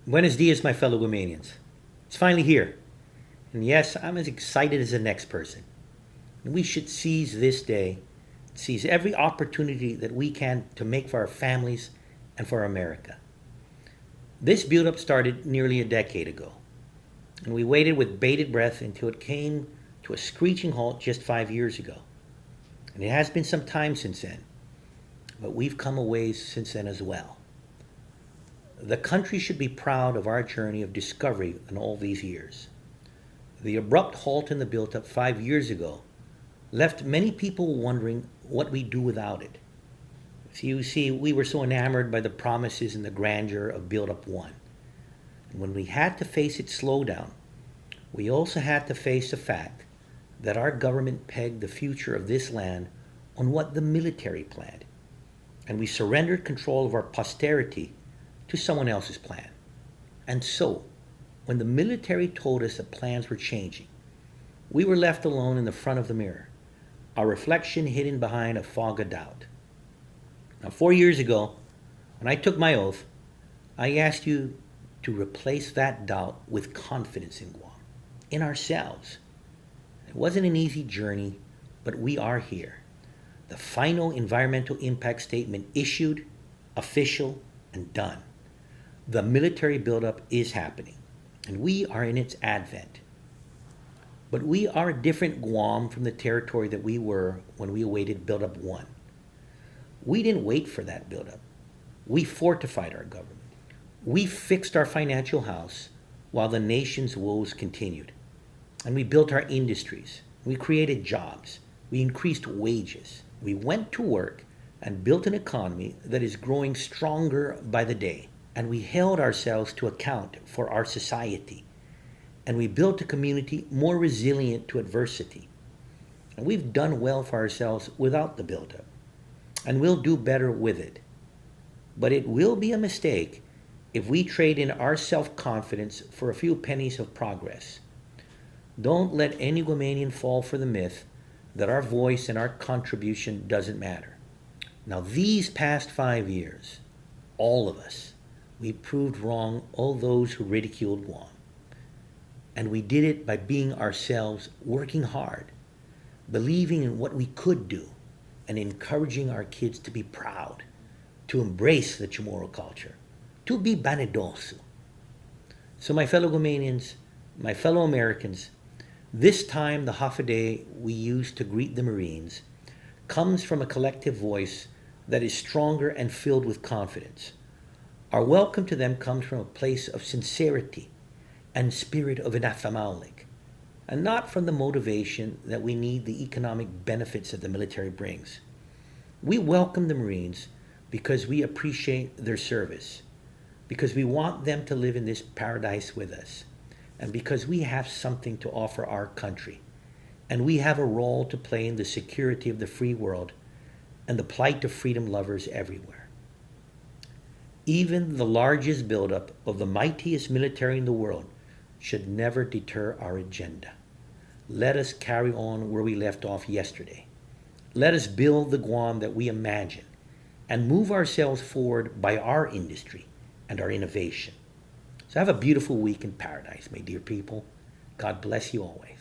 Buenos dias, my fellow Guamanians. It's finally here. And yes, I'm as excited as the next person. And we should seize this day, seize every opportunity that we can to make for our families and for America. This build up started nearly a decade ago, and we waited with bated breath until it came to a screeching halt just 5 years ago. And it has been some time since then, but we've come a ways since then as well. The country should be proud of our journey of discovery in all these years. The abrupt halt in the build-up 5 years ago left many people wondering what we do without it. So you see, we were so enamored by the promises and the grandeur of Build-Up 1. And when we had to face its slowdown, we also had to face the fact that our government pegged the future of this land on what the military planned. And we surrendered control of our posterity to someone else's plan. And so, when the military told us that plans were changing, we were left alone in the front of the mirror, our reflection hidden behind a fog of doubt. Now, 4 years ago, when I took my oath, I asked you to replace that doubt with confidence in Guam, in ourselves. It wasn't an easy journey, but we are here. The final environmental impact statement issued, official, and done. The military buildup is happening, and we are in its advent. But we are a different Guam from the territory that we were when we awaited Buildup 1. We didn't wait for that buildup. We fortified our government. We fixed our financial house while the nation's woes continued. And we built our industries. We created jobs. We increased wages. We went to work and built an economy that is growing stronger by the day. And we held ourselves to account for our society. And we built a community more resilient to adversity. And we've done well for ourselves without the buildup. And we'll do better with it. But it will be a mistake if we trade in our self-confidence for a few pennies of progress. Don't let any Guamanian fall for the myth that our voice and our contribution doesn't matter. Now, these past 5 years, all of us, we proved wrong all those who ridiculed Guam. And we did it by being ourselves, working hard, believing in what we could do, and encouraging our kids to be proud, to embrace the Chamorro culture, to be vanidoso. So my fellow Guamanians, my fellow Americans, this time the Hafaday we use to greet the Marines comes from a collective voice that is stronger and filled with confidence. Our welcome to them comes from a place of sincerity and spirit of inafamalik, and not from the motivation that we need the economic benefits that the military brings. We welcome the Marines because we appreciate their service, because we want them to live in this paradise with us, and because we have something to offer our country, and we have a role to play in the security of the free world and the plight of freedom lovers everywhere. Even the largest buildup of the mightiest military in the world should never deter our agenda. Let us carry on where we left off yesterday. Let us build the Guam that we imagine and move ourselves forward by our industry and our innovation. So have a beautiful week in paradise, my dear people. God bless you always.